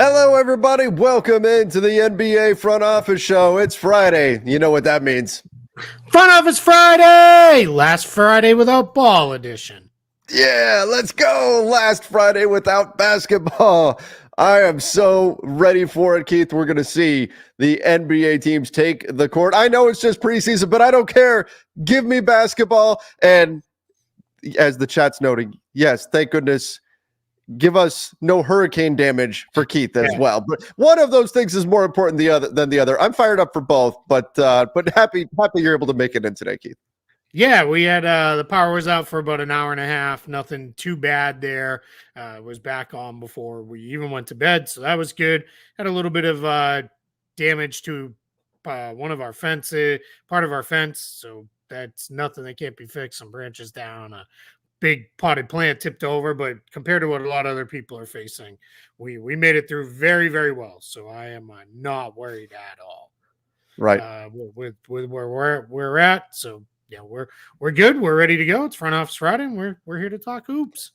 Hello, everybody. Welcome into the NBA Front Office Show. It's Friday. You know what that means. Front Office Friday! Last Friday without ball edition. Yeah, let's go. Last Friday without basketball. I am so ready for it, Keith. We're going to see the NBA teams take the court. I know it's just preseason, but I don't care. Give me basketball. And as the chat's noting, yes, thank goodness. Give us no hurricane damage for Keith as well. But one of those things is more important than the other. I'm fired up for both, but happy you're able to make it in today, Keith. Yeah, we had the power was out for about an hour and a half. Nothing too bad there. Was back on before we even went to bed, so that was good. Had a little bit of damage to one of our fences, part of our fence, so that's nothing that can't be fixed. Some branches down, big potted plant tipped over, but compared to what a lot of other people are facing, we made it through very, very well. So I am not worried at all. Right. With where we're at. So yeah, we're good. We're ready to go. It's Front Office Friday, and we're here to talk hoops.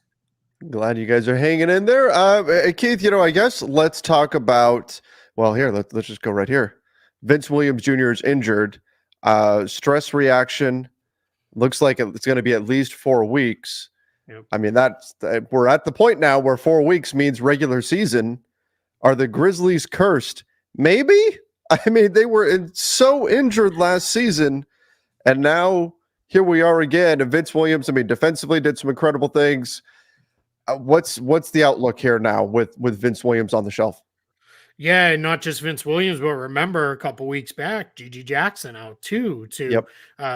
Glad you guys are hanging in there. Keith, I guess let's talk about, well, here, let's just go right here. Vince Williams Jr. is injured. Stress reaction. Looks like it's going to be at least 4 weeks. Yep. I mean, we're at the point now where 4 weeks means regular season. Are the Grizzlies cursed? Maybe. I mean, they were so injured last season, and now here we are again. And Vince Williams, I mean, defensively did some incredible things. What's the outlook here now with Vince Williams on the shelf? Yeah, and not just Vince Williams, but remember a couple weeks back, GG Jackson out too to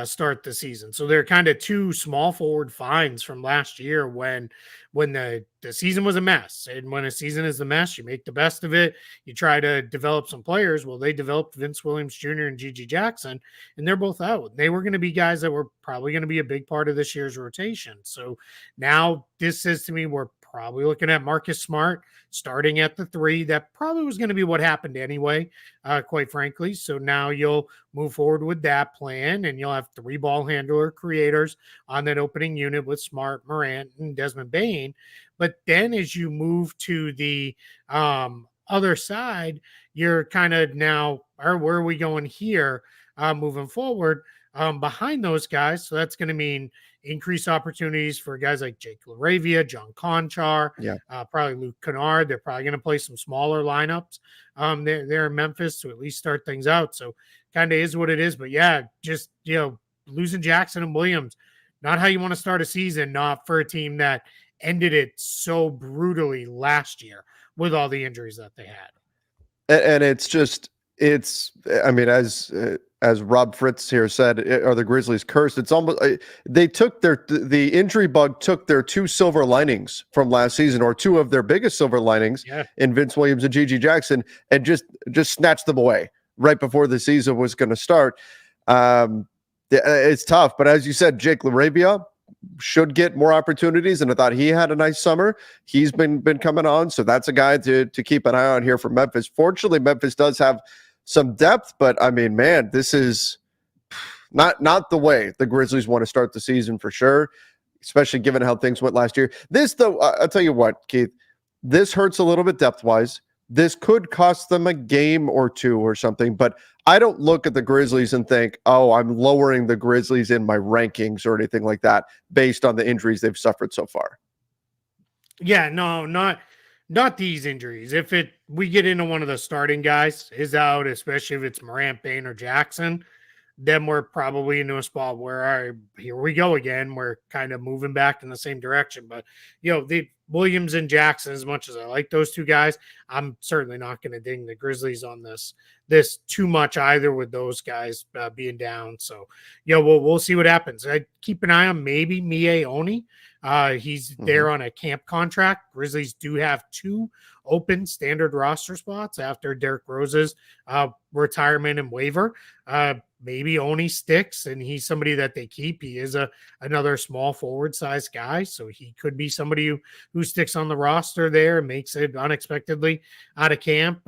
start the season. So they're kind of two small forward finds from last year when the season was a mess. And when a season is a mess, you make the best of it. You try to develop some players. Well, they developed Vince Williams Jr. and GG Jackson, and they're both out. They were going to be guys that were probably going to be a big part of this year's rotation. So now this says to me we're probably looking at Marcus Smart starting at the 3. That probably was going to be what happened anyway, quite frankly. So now you'll move forward with that plan, and you'll have 3 ball handler creators on that opening unit with Smart, Morant, and Desmond Bane. But then as you move to the other side, you're kind of now, where are we going here moving forward behind those guys? So that's going to mean increased opportunities for guys like Jake LaRavia, John Conchar, probably Luke Kennard. They're probably going to play some smaller lineups there in Memphis to at least start things out. So kind of is what it is. But yeah, just, losing Jackson and Williams, not how you want to start a season, not for a team that ended it so brutally last year with all the injuries that they had. And I mean, as Rob Fritz here said, are the Grizzlies cursed? It's almost they took the injury bug took their 2 silver linings from last season, or 2 of their biggest silver linings in Vince Williams and GG Jackson, and just snatched them away right before the season was going to start. It's tough, but as you said, Jake LaRavia should get more opportunities, and I thought he had a nice summer. He's been coming on, so that's a guy to keep an eye on here for Memphis. Fortunately, Memphis does have some depth, but I mean, man, this is not the way the Grizzlies want to start the season for sure, especially given how things went last year. This, though, I'll tell you what, Keith, this hurts a little bit depth-wise. This could cost them a game or 2 or something, but I don't look at the Grizzlies and think, oh, I'm lowering the Grizzlies in my rankings or anything like that based on the injuries they've suffered so far. Yeah, no, not these injuries. If we get into one of the starting guys is out, especially if it's Morant, Bane, or Jackson, then we're probably into a spot where here we go again. We're kind of moving back in the same direction. But the Williams and Jackson, as much as I like those 2 guys, I'm certainly not going to ding the Grizzlies on this too much either with those guys being down. So we'll see what happens. I keep an eye on maybe Mie Oni. He's there on a camp contract. Grizzlies do have 2 open standard roster spots after Derrick Rose's retirement and waiver. Maybe Oni sticks, and he's somebody that they keep. He is another small forward size guy, so he could be somebody who sticks on the roster there and makes it unexpectedly out of camp.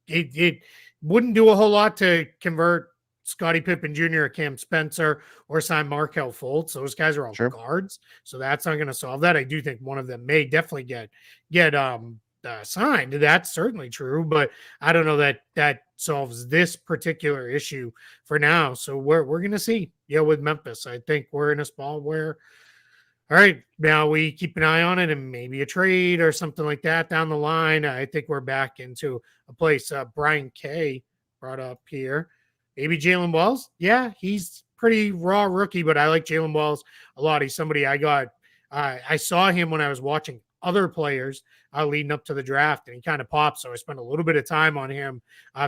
It wouldn't do a whole lot to convert Scottie Pippen Jr. or Cam Spencer or sign Markelle Fultz. Those guys are all guards, so that's not going to solve that. I do think one of them may definitely get signed. That's certainly true, but I don't know that that solves this particular issue for now. So we're going to see. Yeah, with Memphis, I think we're in a spot where, all right, now we keep an eye on it and maybe a trade or something like that down the line. I think we're back into a place. Brian K brought up here. Maybe Jalen Wells. Yeah, he's pretty raw rookie, but I like Jalen Wells a lot. He's somebody I saw him when I was watching other players leading up to the draft, and he kind of popped. So I spent a little bit of time on him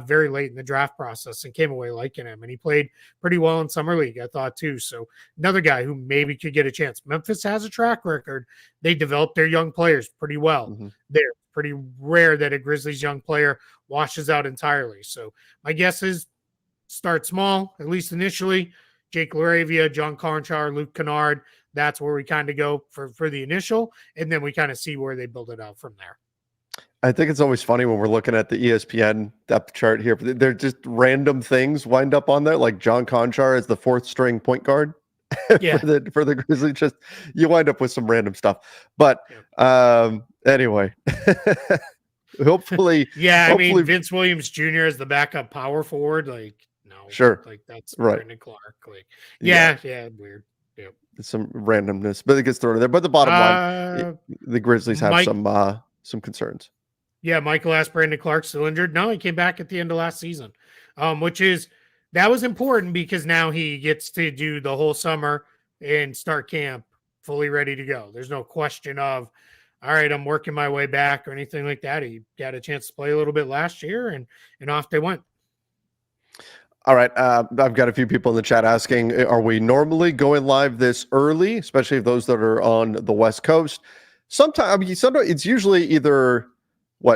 very late in the draft process and came away liking him. And he played pretty well in summer league, I thought, too. So another guy who maybe could get a chance. Memphis has a track record. They develop their young players pretty well. Mm-hmm. They're pretty rare that a Grizzlies young player washes out entirely. So my guess is start small, at least initially. Jake Laravia, John Conchar, Luke Kennard. That's where we kind of go for the initial, and then we kind of see where they build it out from there. I think it's always funny when we're looking at the ESPN depth chart here. They're just random things wind up on there, like John Conchar as the 4th string point guard yeah. for the Grizzlies. Just you wind up with some random stuff. But anyway, hopefully, yeah. I mean, Vince Williams Jr. as the backup power forward, like no, sure, like that's right. Brandon Clark, like yeah, weird. Yep. Some randomness, but it gets thrown in there. But the bottom line, the Grizzlies have some concerns. Yeah, Michael asked Brandon Clark still injured. No, he came back at the end of last season, that was important because now he gets to do the whole summer and start camp fully ready to go. There's no question of, all right, I'm working my way back or anything like that. He got a chance to play a little bit last year, and off they went. All right. I've got a few people in the chat asking, are we normally going live this early, especially those that are on the West Coast? Sometimes it's usually either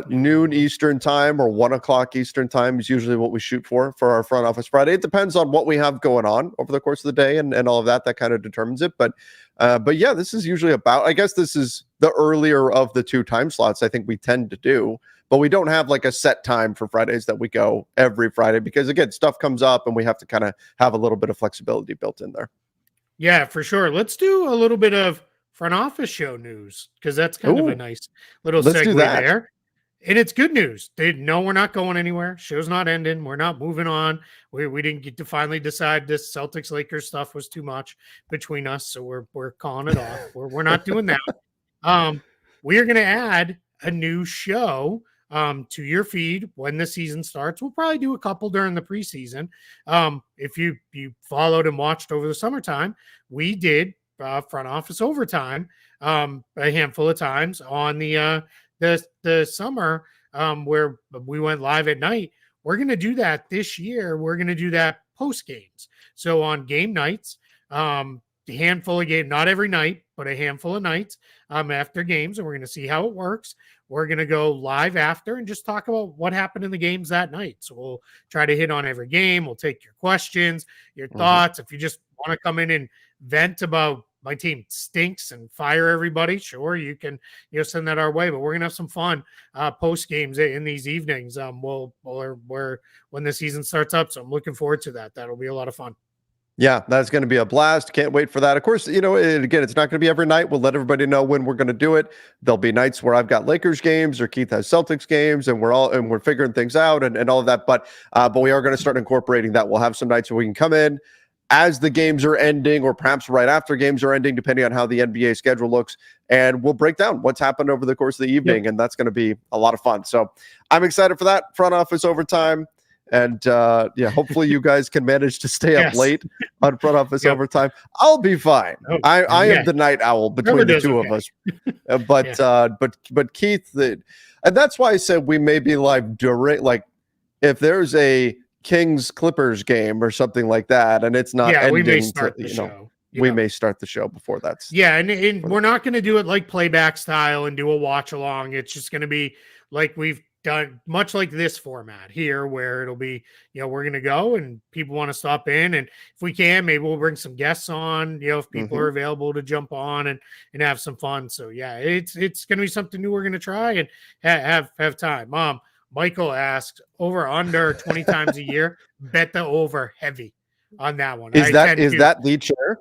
noon Eastern time or 1 o'clock Eastern time is usually what we shoot for our Front Office Friday. It depends on what we have going on over the course of the day and all of that kind of determines it. But yeah, this is usually I guess this is the earlier of the 2 time slots I think we tend to do. But we don't have like a set time for Fridays that we go every Friday because, again, stuff comes up and we have to kind of have a little bit of flexibility built in there. Yeah, for sure. Let's do a little bit of front office show news because that's kind of a nice little segue there. And it's good news. No, we're not going anywhere. Show's not ending. We're not moving on. We didn't get to finally decide this Celtics Lakers stuff was too much between us, so we're calling it off. We're not doing that. We're going to add a new show to your feed when the season starts. We'll probably do a couple during the preseason. If you followed and watched over the summertime, we did front office overtime a handful of times on the summer where we went live at night. We're going to do that this year. We're going to do that post games. So on game nights, a handful of games, not every night, but a handful of nights after games, and we're going to see how it works. We're going to go live after and just talk about what happened in the games that night. So we'll try to hit on every game. We'll take your questions, your thoughts. If you just want to come in and vent about my team stinks and fire everybody, sure, you can send that our way. But we're going to have some fun post games in these evenings. When the season starts up. So I'm looking forward to that. That'll be a lot of fun. Yeah, that's going to be a blast. Can't wait for that. Of course, again, it's not going to be every night. We'll let everybody know when we're going to do it. There'll be nights where I've got Lakers games or Keith has Celtics games, and we're figuring things out and all of that. But we are going to start incorporating that. We'll have some nights where we can come in as the games are ending, or perhaps right after games are ending, depending on how the NBA schedule looks, and we'll break down what's happened over the course of the evening, and that's going to be a lot of fun. So I'm excited for that. Front office overtime. And hopefully you guys can manage to stay up late on front office overtime. I'll be fine. I am the night owl between the two of us. But Keith, and that's why I said we may be live during, like, if there's a Kings Clippers game or something like that, and it's not ending, we may start the show. We may start the show before that's. Yeah, and we're not going to do it like playback style and do a watch along. It's just going to be like we've done, much like this format here, where it'll be, we're going to go and people want to stop in. And if we can, maybe we'll bring some guests on, if people are available to jump on and have some fun. So yeah, it's going to be something new we're going to try and have time. Michael asked over under 20 times a year, bet the over heavy on that one. Is that the chair?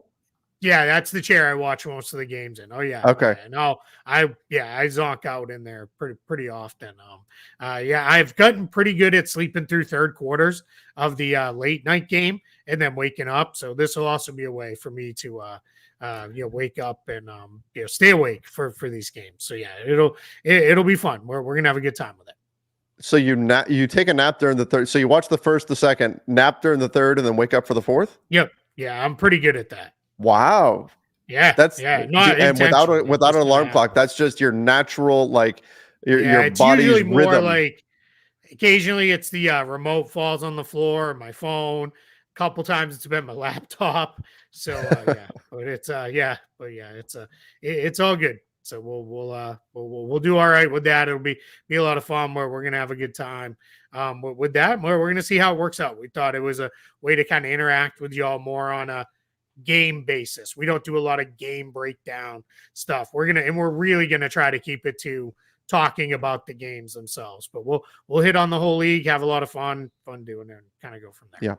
Yeah, that's the chair I watch most of the games in. Oh yeah. Okay. Yeah. No, I zonk out in there pretty often. Yeah, I've gotten pretty good at sleeping through third quarters of the late night game and then waking up. So this will also be a way for me to wake up and stay awake for these games. So yeah, it'll be fun. We're gonna have a good time with it. So you take a nap during the third. So you watch the first, the second, nap during the third, and then wake up for the fourth. Yep. Yeah, I'm pretty good at that. Wow. Yeah, That's not and without an alarm happens. clock, that's just your natural, like your It's body's usually more rhythm. like occasionally it's the remote falls on the floor, or my phone. A couple times it's been my laptop. So but it's it's all good. So we'll do all right with that. It'll be a lot of fun. Where we're gonna have a good time. With that, we're gonna see how it works out. We thought it was a way to kind of interact with y'all more on a game basis. We don't do a lot of game breakdown stuff. We're really gonna try to keep it to talking about the games themselves. But we'll hit on the whole league, have a lot of fun doing it, and kind of go from there. Yeah.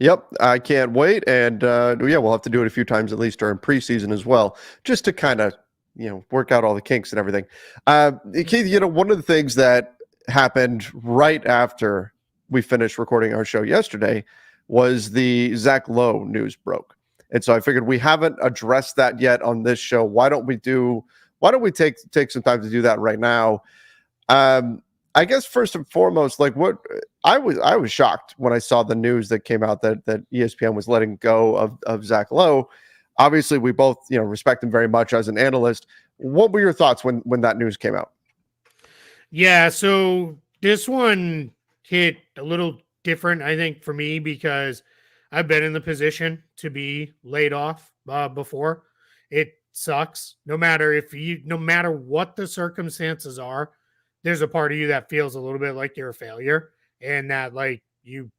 Yep, I can't wait, and we'll have to do it a few times at least during preseason as well, just to kind of work out all the kinks and everything. Keith, one of the things that happened right after we finished recording our show yesterday was the Zack Lowe news broke, and so I figured we haven't addressed that yet on this show. Why don't we take some time to do that right now? I guess first and foremost, like what I was shocked when I saw the news that came out that ESPN was letting go of Zack Lowe. Obviously, we both respect him very much as an analyst. What were your thoughts when that news came out? Yeah, so this one hit a little different, I think, for me because I've been in the position to be laid off before. It sucks. No matter what the circumstances are, there's a part of you that feels a little bit like you're a failure and that like you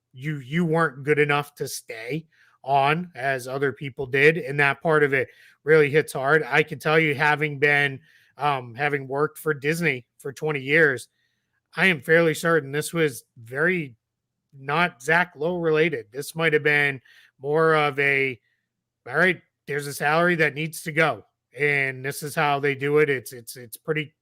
weren't good enough to stay on as other people did. And that part of it really hits hard. I can tell you, having worked for Disney for 20 years, I am fairly certain this was very not Zack Lowe related. This might have been more of all right, there's a salary that needs to go. And this is how they do it. It's pretty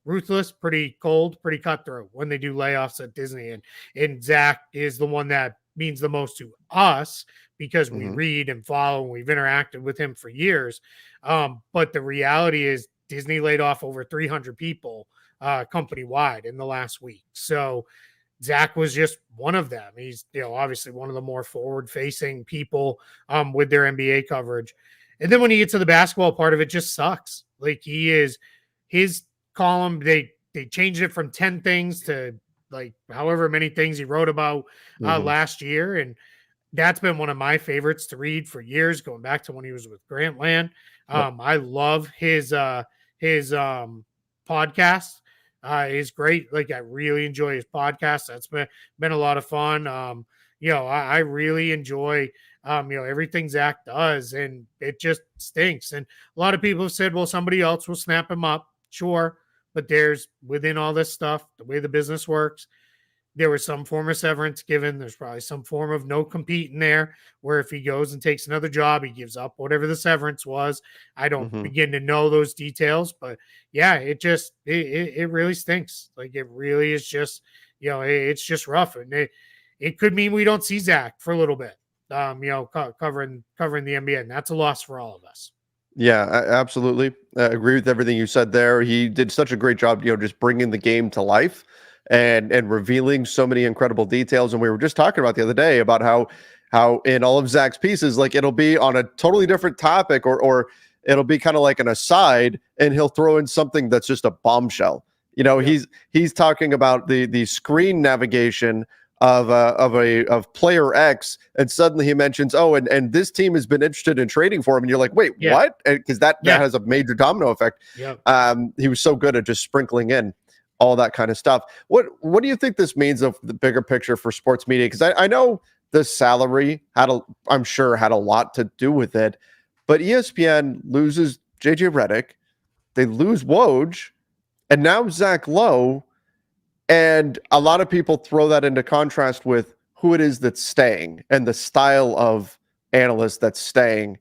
ruthless, pretty cold, pretty cutthroat when they do layoffs at Disney. And Zack is the one that means the most to us because we read and follow and we've interacted with him for years. But the reality is Disney laid off over 300 people company wide in the last week. So Zack was just one of them. He's obviously one of the more forward facing people with their NBA coverage. And then when you get to the basketball part of it, just sucks. Like his column, they changed it from 10 things to like however many things he wrote about last year. And that's been one of my favorites to read for years, going back to when he was with Grantland. I love his podcast. He's great. Like I really enjoy his podcast. That's been a lot of fun. I really enjoy everything Zack does, and it just stinks. And a lot of people have said, well, somebody else will snap him up. Sure. But there's within all this stuff, the way the business works, there was some form of severance given. There's probably some form of no compete in there where if he goes and takes another job, he gives up whatever the severance was. I don't begin to know those details, but yeah, it really stinks. Like it really is just, it's just rough. And it could mean we don't see Zack for a little bit, covering the NBA, and that's a loss for all of us. Yeah, absolutely. I agree with everything you said there. He did such a great job, just bringing the game to life and revealing so many incredible details. And we were just talking about the other day about how in all of Zack's pieces, like it'll be on a totally different topic or it'll be kind of like an aside, and he'll throw in something that's just a bombshell. He's talking about the screen navigation of player X, and suddenly he mentions, and this team has been interested in trading for him, and you're like, wait, what? Because that has a major domino effect. He was so good at just sprinkling in all that kind of stuff. What do you think this means of the bigger picture for sports media? Because I know the salary I'm sure had a lot to do with it, but ESPN loses JJ Redick, they lose Woj, and now Zack Lowe. And a lot of people throw that into contrast with who it is that's staying and the style of analyst that's staying.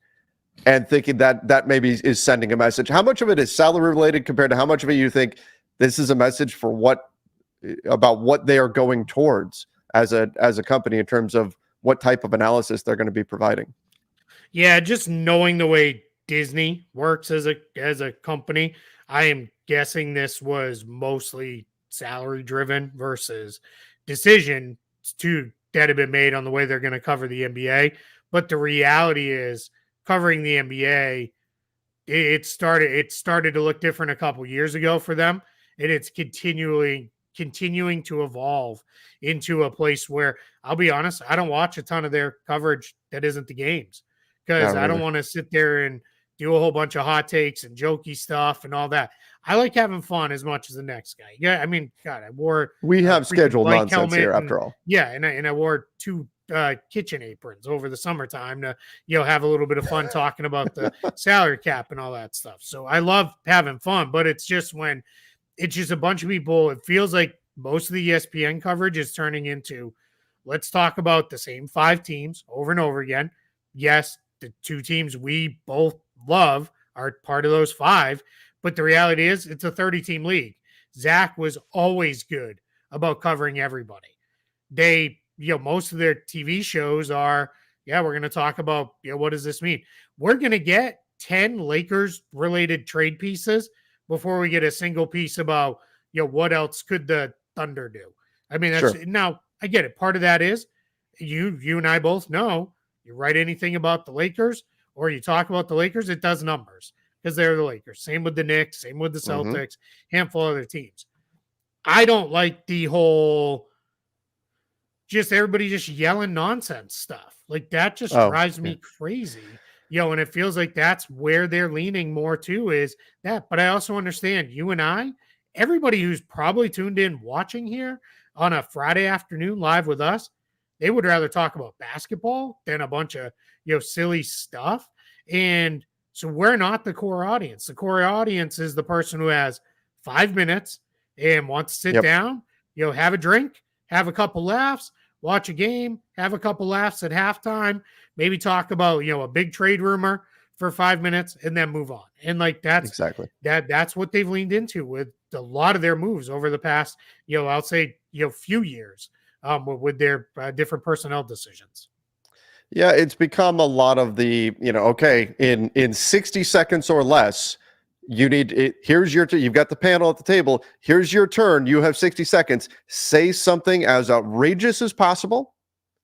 and thinking that maybe is sending a message. How much of it is salary related compared to how much of it you think this is a message for about what they are going towards as a company in terms of what type of analysis they're going to be providing? Yeah, just knowing the way Disney works as a company, I am guessing this was mostly salary driven versus decision to that have been made on the way they're going to cover the NBA. But the reality is, covering the NBA, it started to look different a couple years ago for them, and it's continuing to evolve into a place where, I'll be honest, I don't watch a ton of their coverage that isn't the games, because Not I don't really. want to sit there and do a whole bunch of hot takes and jokey stuff and all that. I like having fun as much as the next guy. Yeah, I mean, God, I wore We a have freaking scheduled bike nonsense here helmet, and after all. yeah, and I wore two kitchen aprons over the summertime to have a little bit of fun talking about the salary cap and all that stuff. So I love having fun, but it's just when it's just a bunch of people, it feels like most of the ESPN coverage is turning into, let's talk about the same five teams over and over again. Yes, the two teams we both love are part of those five, but the reality is it's a 30-team league. Zach was always good about covering everybody. Most of their TV shows are, yeah, we're going to talk about, what does this mean? We're going to get 10 Lakers related trade pieces before we get a single piece about, what else could the Thunder do? I mean, that's Sure. now I get it. Part of that is you and I both know, you write anything about the Lakers or you talk about the Lakers, it does numbers because they're the Lakers. Same with the Knicks, same with the Mm-hmm. Celtics, handful of other teams. I don't like the whole just everybody just yelling nonsense stuff. Like that just Oh, drives yeah. me crazy. And it feels like that's where they're leaning more to is that. But I also understand you and I, everybody who's probably tuned in watching here on a Friday afternoon live with us, they would rather talk about basketball than a bunch of, silly stuff. And so we're not the core audience. The core audience is the person who has 5 minutes and wants to sit Yep. down, have a drink, have a couple laughs, watch a game, have a couple laughs at halftime, maybe talk about, a big trade rumor for 5 minutes and then move on. And like Exactly. that's what they've leaned into with a lot of their moves over the past, I'll say, few years with their different personnel decisions. Yeah, it's become a lot of the, okay, in 60 seconds or less, you need it. Here's your you've got the panel at the table. Here's your turn. You have 60 seconds. Say something as outrageous as possible.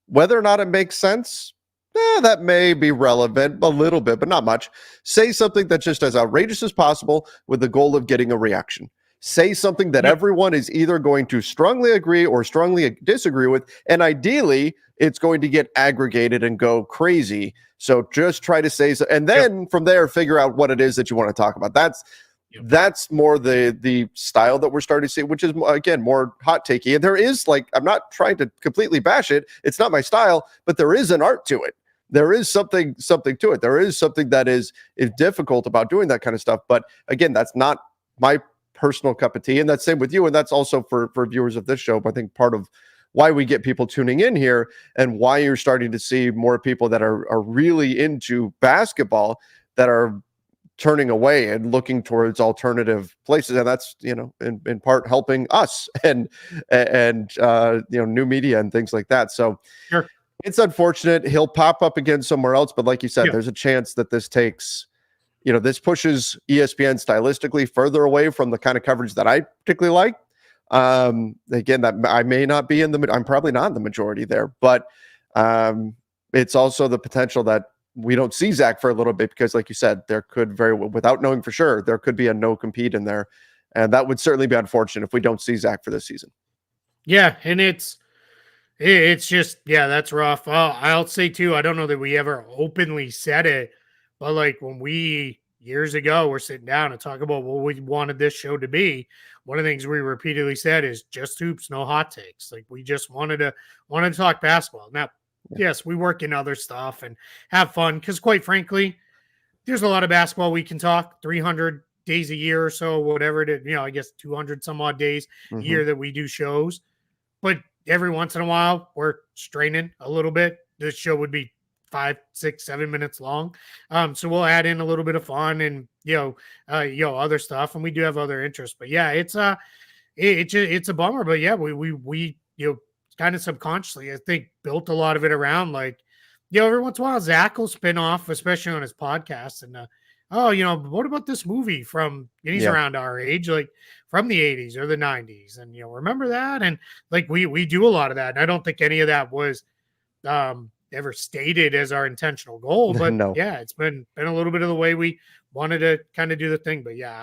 Whether or not it makes sense, that may be relevant a little bit, but not much. Say something that's just as outrageous as possible with the goal of getting a reaction. Say something that Yep. everyone is either going to strongly agree or strongly disagree with, and ideally, it's going to get aggregated and go crazy. So just try to say so, and then from there, figure out what it is that you want to talk about. Yep. That's more the style that we're starting to see, which is again more hot takey. And there is, like, I'm not trying to completely bash it. It's not my style, but there is an art to it. There is something to it. There is something that is difficult about doing that kind of stuff. But again, that's not my personal cup of tea, and that's same with you, and that's also for viewers of this show. But I think part of why we get people tuning in here and why you're starting to see more people that are really into basketball that are turning away and looking towards alternative places, and that's in part helping us and new media and things like that. So Sure. it's unfortunate. He'll pop up again somewhere else, but like you said, Yeah. there's a chance that this takes this pushes ESPN stylistically further away from the kind of coverage that I particularly like. Again, that I may not be I'm probably not in the majority there, but it's also the potential that we don't see Zach for a little bit because, like you said, there could very well, without knowing for sure, there could be a no compete in there. And that would certainly be unfortunate if we don't see Zach for this season. Yeah. And it's just, yeah, that's rough. I'll say too, I don't know that we ever openly said it, but like when we years ago were sitting down and talk about what we wanted this show to be, one of the things we repeatedly said is just hoops, no hot takes. Like we just wanted to talk basketball. Now, yes, we work in other stuff and have fun because quite frankly, there's a lot of basketball we can talk 300 days a year or so, whatever it is, I guess 200 some odd days a Mm-hmm. year that we do shows. But every once in a while, we're straining a little bit. This show would be 5, 6, 7 minutes long. So we'll add in a little bit of fun and other stuff, and we do have other interests. But yeah, it's a bummer. But yeah, we kind of subconsciously, I think, built a lot of it around like, every once in a while Zach will spin off, especially on his podcast, and what about this movie from, and he's around our age, like from the 80s or the 90s, and remember that, and like we do a lot of that, and I don't think any of that was ever stated as our intentional goal, but No. yeah, it's been a little bit of the way we wanted to kind of do the thing. But yeah,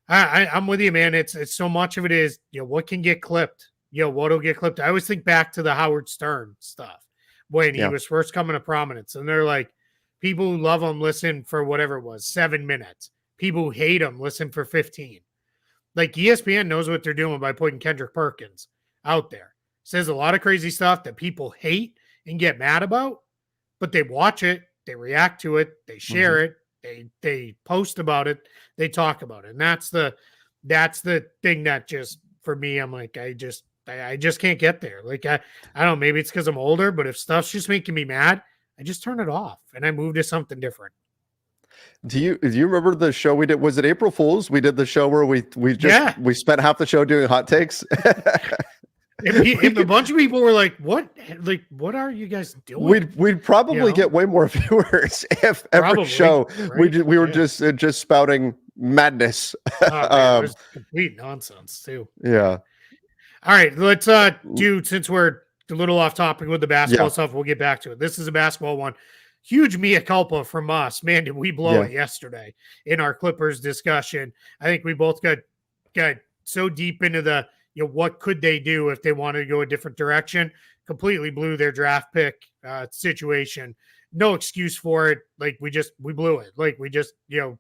I'm with you, man. It's so much of it is what can get clipped, what'll get clipped. I always think back to the Howard Stern stuff when he was first coming to prominence, and they're like, people who love him listen for whatever it was, 7 minutes. People who hate him listen for 15. Like ESPN knows what they're doing by putting Kendrick Perkins out there. Says a lot of crazy stuff that people hate and get mad about, but they watch it, they react to it, they share it, they post about it, they talk about it. And that's the thing that just, for me, I'm like, I just can't get there. Like, I don't know, maybe it's because I'm older, but if stuff's just making me mad, I just turn it off and I move to something different. Do you remember the show we did? Was it April Fool's? We did the show where we spent half the show doing hot takes. If a bunch of people were like, what are you guys doing? We'd probably get way more viewers if every show right? we were just spouting madness. Man, it was complete nonsense too. Yeah. All right, let's do, since we're a little off topic with the basketball stuff, we'll get back to it. This is a basketball one. Huge mea culpa from us. Man, did we blow it yesterday in our Clippers discussion. I think we both got so deep into the, what could they do if they wanted to go a different direction? Completely blew their draft pick situation. No excuse for it. Like we blew it. Like we just,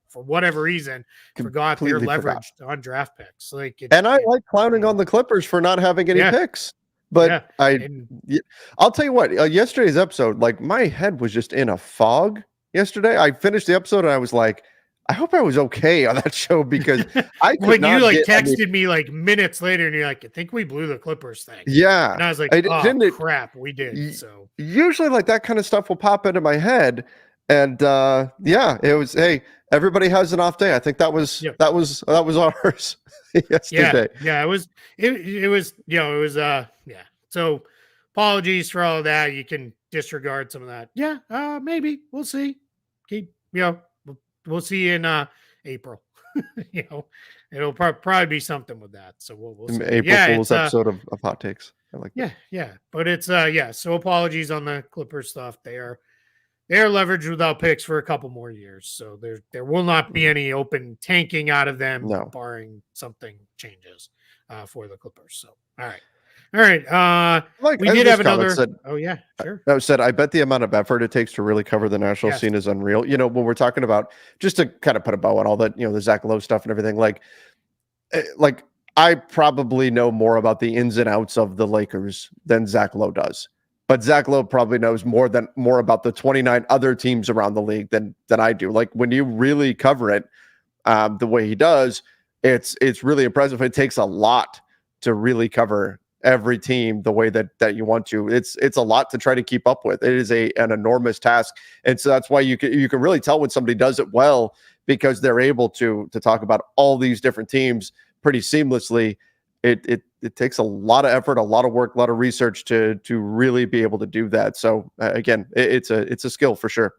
for whatever reason, forgot their leverage on draft picks. I like clowning on the Clippers for not having any picks. But I'll tell you what, yesterday's episode, like my head was just in a fog yesterday. I finished the episode and I was like, I hope I was okay on that show, because I could when not you texted me like minutes later and you're like, I think we blew the Clippers thing. Yeah. And I was like, crap, we did. So usually like that kind of stuff will pop into my head. And it was, hey, everybody has an off day. I think that was ours yesterday. Yeah, it was So apologies for all of that. You can disregard some of that. Yeah, maybe. We'll see. We'll see in April. It'll probably be something with that. So we'll see. April Fool's episode of Hot Takes. I like that. Yeah. But it's so apologies on the Clippers stuff. They are leveraged without picks for a couple more years. So there will not be any open tanking out of them, barring something changes for the Clippers. So all right. We did have another. Sure. I said, I bet the amount of effort it takes to really cover the national scene is unreal. When we're talking about, just to kind of put a bow on all that, the Zack Lowe stuff and everything, like I probably know more about the ins and outs of the Lakers than Zack Lowe does. But Zack Lowe probably knows more about the 29 other teams around the league than I do. Like when you really cover it the way he does, it's really impressive. It takes a lot to really cover every team the way that you want to. It's a lot to try to keep up with. It is an enormous task, and so that's why you can really tell when somebody does it well, because they're able to talk about all these different teams pretty seamlessly. It takes a lot of effort, a lot of work, a lot of research to really be able to do that. So again, it's a skill for sure.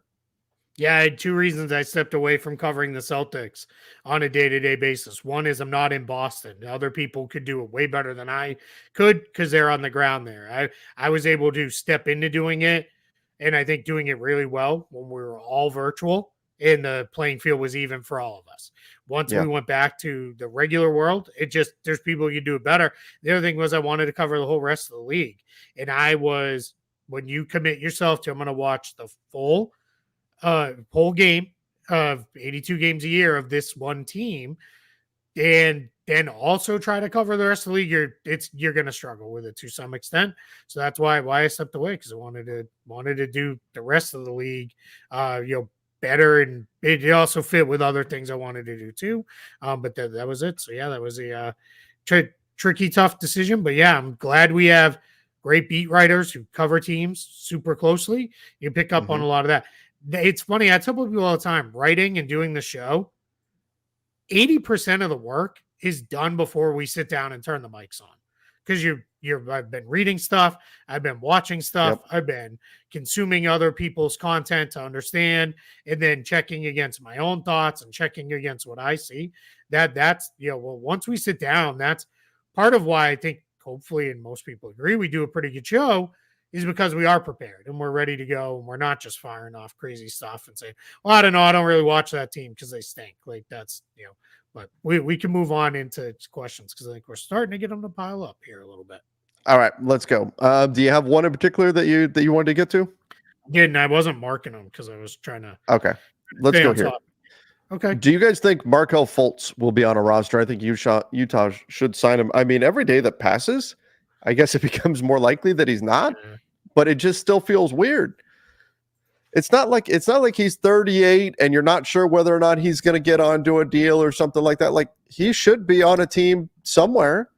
Yeah, I had two reasons I stepped away from covering the Celtics on a day-to-day basis. One is I'm not in Boston. Other people could do it way better than I could because they're on the ground there. I was able to step into doing it, and I think doing it really well when we were all virtual and the playing field was even for all of us. Once we went back to the regular world, there's people who can do it better. The other thing was I wanted to cover the whole rest of the league. And when you commit yourself to, I'm going to watch the whole game of 82 games a year of this one team, and then also try to cover the rest of the league, you're going to struggle with it to some extent. So that's why I stepped away, because I wanted to do the rest of the league better, and it also fit with other things I wanted to do too. But that was it. So that was a tricky, tough decision. But I'm glad we have great beat writers who cover teams super closely. You pick up on a lot of that. It's funny. I tell people all the time, writing and doing the show, 80% of the work is done before we sit down and turn the mics on. Because I've been reading stuff, I've been watching stuff, I've been consuming other people's content to understand, and then checking against my own thoughts and checking against what I see. That's once we sit down, that's part of why I think hopefully, and most people agree, we do a pretty good show, is because we are prepared and we're ready to go, and we're not just firing off crazy stuff and saying, well, I don't know, I don't really watch that team because they stink. Like that's but we can move on into questions because I think we're starting to get them to pile up here a little bit. All right, let's go. Do you have one in particular that you wanted to get to? Yeah, and I wasn't marking them because I was trying to. Okay, let's go here. Okay. Do you guys think Markelle Fultz will be on a roster? I think Utah should sign him. I mean, every day that passes, I guess it becomes more likely that he's not, but it just still feels weird. It's not like he's 38 and you're not sure whether or not he's going to get onto a deal or something like that. Like he should be on a team somewhere,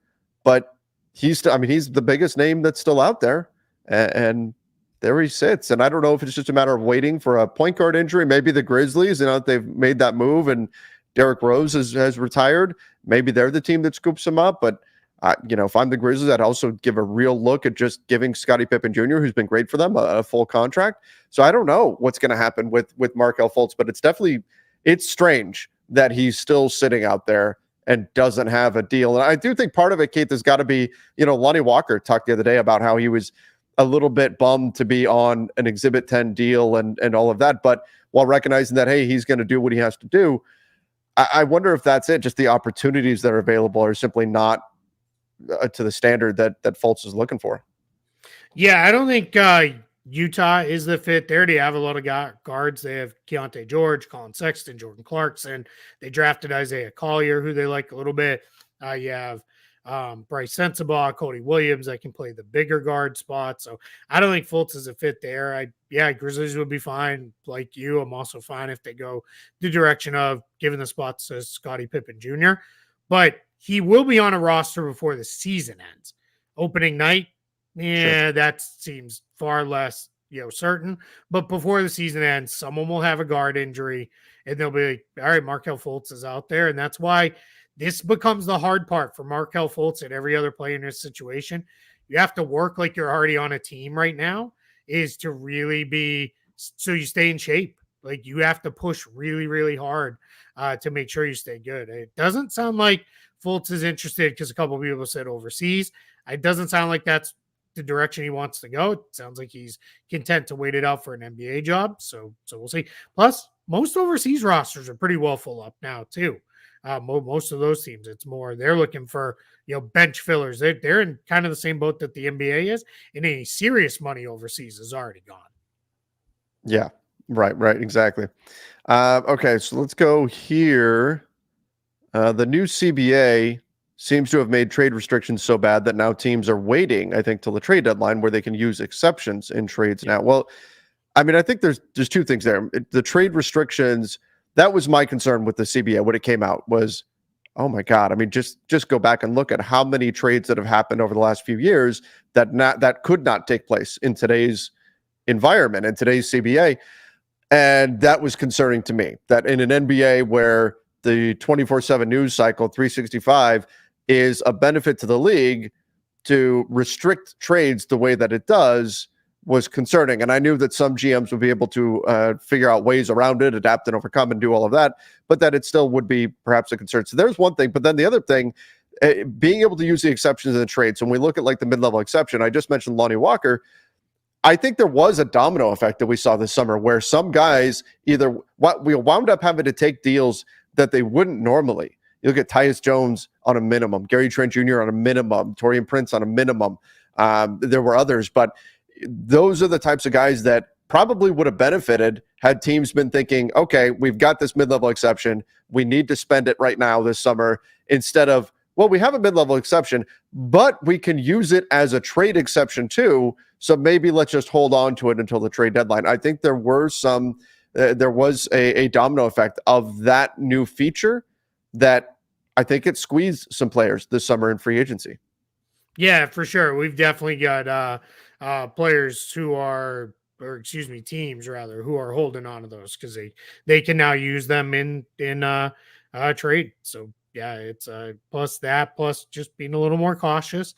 but he's the biggest name that's still out there, and there he sits. And I don't know if it's just a matter of waiting for a point guard injury. Maybe the Grizzlies, they've made that move and Derrick Rose has retired. Maybe they're the team that scoops him up. But, if I'm the Grizzlies, I'd also give a real look at just giving Scottie Pippen Jr., who's been great for them, a full contract. So I don't know what's going to happen with Markelle Fultz, but it's strange that he's still sitting out there and doesn't have a deal. And I do think part of it, Keith, has got to be, Lonnie Walker talked the other day about how he was a little bit bummed to be on an Exhibit 10 deal and all of that. But while recognizing that, hey, he's going to do what he has to do, I wonder if that's it. Just the opportunities that are available are simply not to the standard that Fultz is looking for. Yeah, I don't think Utah is the fit. They already have a lot of guards. They have Keontae George, Colin Sexton, Jordan Clarkson. They drafted Isaiah Collier, who they like a little bit. You have Bryce Sensabaugh, Cody Williams that can play the bigger guard spot. So I don't think Fultz is a fit there. Grizzlies would be fine. Like you, I'm also fine if they go the direction of giving the spots to Scottie Pippen Jr. But he will be on a roster before the season ends. Opening night, sure. That seems far less certain. But before the season ends, someone will have a guard injury, and they'll be like, all right, Markelle Fultz is out there. And that's why this becomes the hard part for Markelle Fultz and every other player in this situation. You have to work like you're already on a team right now, is to really be so you stay in shape. Like you have to push really, really hard to make sure you stay good. It doesn't sound like Fultz is interested because a couple of people said overseas. It doesn't sound like that's the direction he wants to go. It sounds like he's content to wait it out for an NBA job. So we'll see. Plus, most overseas rosters are pretty well full up now too. Most of those teams, it's more they're looking for bench fillers. They're in kind of the same boat that the NBA is, and any serious money overseas is already gone. Yeah, right, exactly. Okay, so let's go here. The new CBA seems to have made trade restrictions so bad that now teams are waiting, I think, till the trade deadline where they can use exceptions in trades now. Well, I mean, I think there's two things there. The trade restrictions, that was my concern with the CBA when it came out was, oh my God. I mean, just go back and look at how many trades that have happened over the last few years that could not take place in today's environment, in today's CBA. And that was concerning to me, that in an NBA where the 24/7 news cycle, 365, is a benefit to the league, to restrict trades the way that it does was concerning. And I knew that some GMs would be able to figure out ways around it, adapt and overcome and do all of that, but that it still would be perhaps a concern. So there's one thing, but then the other thing, being able to use the exceptions in the trade. So when we look at like the mid-level exception, I just mentioned Lonnie Walker. I think there was a domino effect that we saw this summer where some guys either we wound up having to take deals that they wouldn't normally. You look at Tyus Jones on a minimum, Gary Trent Jr. on a minimum, Taurean Prince on a minimum. There were others, but those are the types of guys that probably would have benefited had teams been thinking, okay, we've got this mid-level exception. We need to spend it right now this summer instead of, well, we have a mid-level exception, but we can use it as a trade exception too. So maybe let's just hold on to it until the trade deadline. I think there was a domino effect of that new feature that I think it squeezed some players this summer in free agency. Yeah, for sure. We've definitely got players who are, or excuse me, teams rather, who are holding on to those because they can now use them in trade. So yeah, it's plus that plus just being a little more cautious.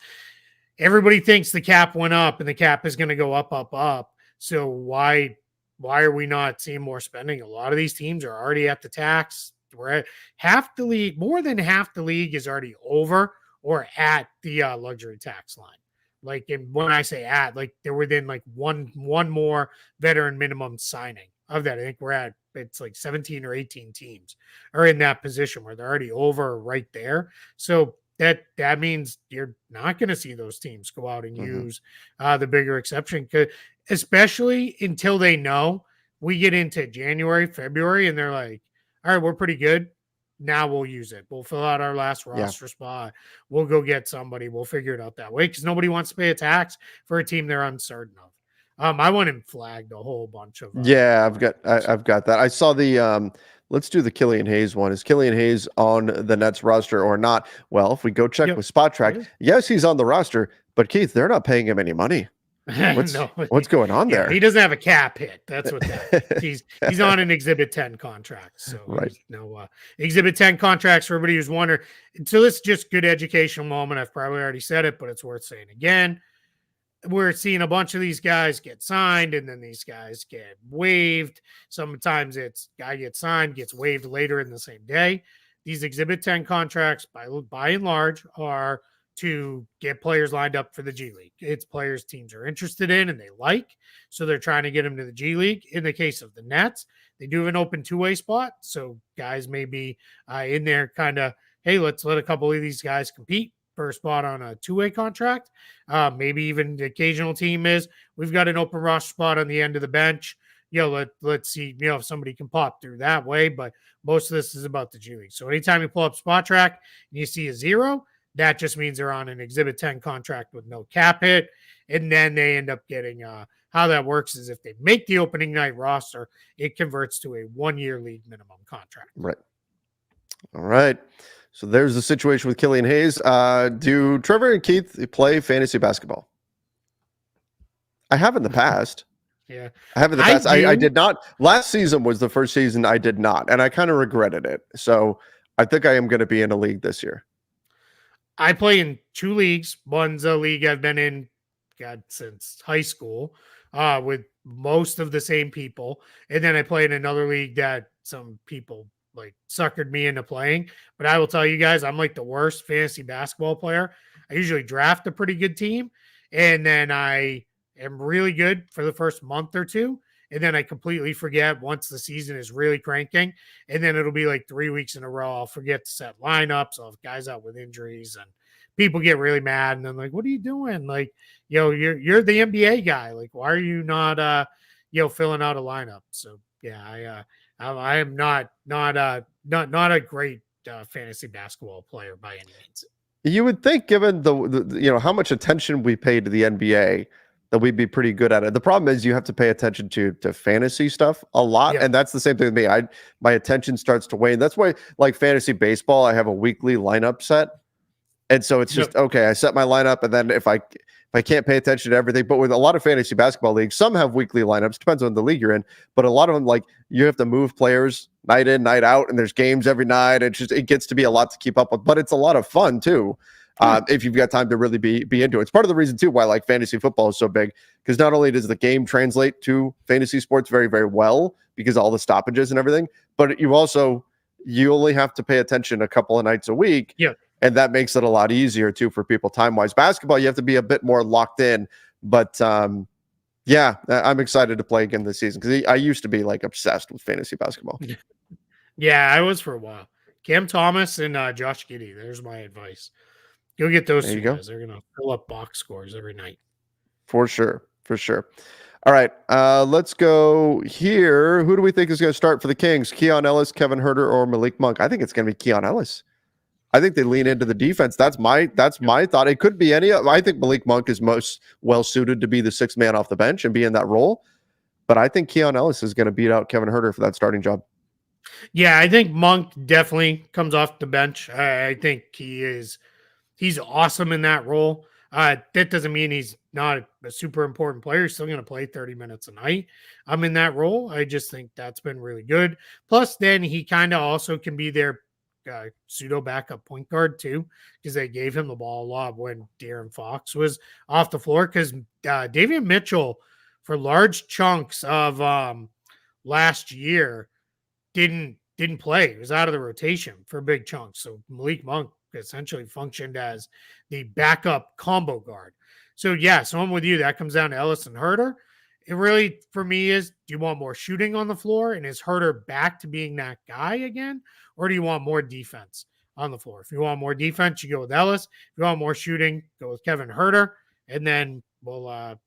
Everybody thinks the cap went up and the cap is going to go up, up, up. So why are we not seeing more spending? A lot of these teams are already at the tax. We're at half the league, more than half the league is already over or at the luxury tax line. Like when I say at, like they're within like one more veteran minimum signing of that. I think we're at it's like 17 or 18 teams are in that position where they're already over right there. So that means you're not going to see those teams go out and use the bigger exception, especially until they know we get into January, February, and they're like, all right, we're pretty good. Now we'll use it. We'll fill out our last roster spot. We'll go get somebody. We'll figure it out that way because nobody wants to pay a tax for a team they're uncertain of. I went and flagged a whole bunch of. I've got that. I saw the. Let's do the Killian Hayes one. Is Killian Hayes on the Nets roster or not? Well, if we go check with Spot Track, yes, he's on the roster. But Keith, they're not paying him any money. What's going on there? He doesn't have a cap hit. That's what that is. He's on an Exhibit 10 contract. So no Exhibit 10 contracts for everybody who's wondering. So this is just good educational moment. I've probably already said it, but it's worth saying again. We're seeing a bunch of these guys get signed and then these guys get waived. Sometimes it's guy gets signed, gets waived later in the same day. These Exhibit 10 contracts by and large are to get players lined up for the G League. It's players teams are interested in and they like, so they're trying to get them to the G League. In the case of the Nets, they do have an open two-way spot, so guys may be in there kind of, hey, let's let a couple of these guys compete for a spot on a two-way contract. Maybe even the occasional team is, we've got an open roster spot on the end of the bench. Let's see, if somebody can pop through that way, but most of this is about the G League. So anytime you pull up Spot Track and you see a 0, that just means they're on an Exhibit 10 contract with no cap hit. And then they end up getting how that works is if they make the opening night roster, it converts to a 1-year league minimum contract. Right. All right. So there's the situation with Killian Hayes. Do Trevor and Keith play fantasy basketball? I have in the past. Yeah. I have in the past. I did not. Last season was the first season I did not, and I kind of regretted it. So I think I am going to be in a league this year. I play in 2 leagues. One's a league I've been in, since high school, with most of the same people. And then I play in another league that some people like suckered me into playing. But I will tell you guys, I'm like the worst fantasy basketball player. I usually draft a pretty good team, and then I am really good for the first month or two. And then I completely forget once the season is really cranking. And then it'll be like 3 weeks in a row. I'll forget to set lineups. I'll have guys out with injuries and people get really mad. And then like, what are you doing? Like, you're the NBA guy. Like, why are you not, filling out a lineup? So yeah, I am not a great fantasy basketball player by any means. You would think, given the how much attention we pay to the NBA, that we'd be pretty good at it. The problem is you have to pay attention to fantasy stuff a lot. And that's the same thing with me. My attention starts to wane. That's why, like fantasy baseball, I have a weekly lineup set. And so it's just, okay, I set my lineup. And then if I can't pay attention to everything, but with a lot of fantasy basketball leagues, some have weekly lineups, depends on the league you're in. But a lot of them, like, you have to move players night in, night out, and there's games every night. It gets to be a lot to keep up with, but it's a lot of fun too. If you've got time to really be into it. It's part of the reason too why like fantasy football is so big, because not only does the game translate to fantasy sports very, very well because of all the stoppages and everything, but you only have to pay attention a couple of nights a week. Yeah. And that makes it a lot easier too for people time-wise. Basketball, you have to be a bit more locked in. But I'm excited to play again this season because I used to be like obsessed with fantasy basketball. Yeah, I was for a while. Cam Thomas and Josh Giddey. There's my advice. Go get those two guys. They're going to fill up box scores every night. For sure. All right, let's go here. Who do we think is going to start for the Kings? Keon Ellis, Kevin Huerter, or Malik Monk? I think it's going to be Keon Ellis. I think they lean into the defense. That's my thought. It could be any. I think Malik Monk is most well suited to be the sixth man off the bench and be in that role. But I think Keon Ellis is going to beat out Kevin Huerter for that starting job. Yeah, I think Monk definitely comes off the bench. I think he's awesome in that role. That doesn't mean he's not a super important player. He's still going to play 30 minutes a night. I'm in that role. I just think that's been really good. Plus, then he kind of also can be their pseudo backup point guard too, because they gave him the ball a lot when De'Aaron Fox was off the floor. Because Davion Mitchell, for large chunks of last year, didn't play. He was out of the rotation for big chunks. So Malik Monk essentially functioned as the backup combo guard. So yeah, so I'm with you. That comes down to Ellis and Herter. It really, for me, is, do you want more shooting on the floor? And is Herter back to being that guy again? Or do you want more defense on the floor? If you want more defense, you go with Ellis. If you want more shooting, go with Kevin Herter. And then we'll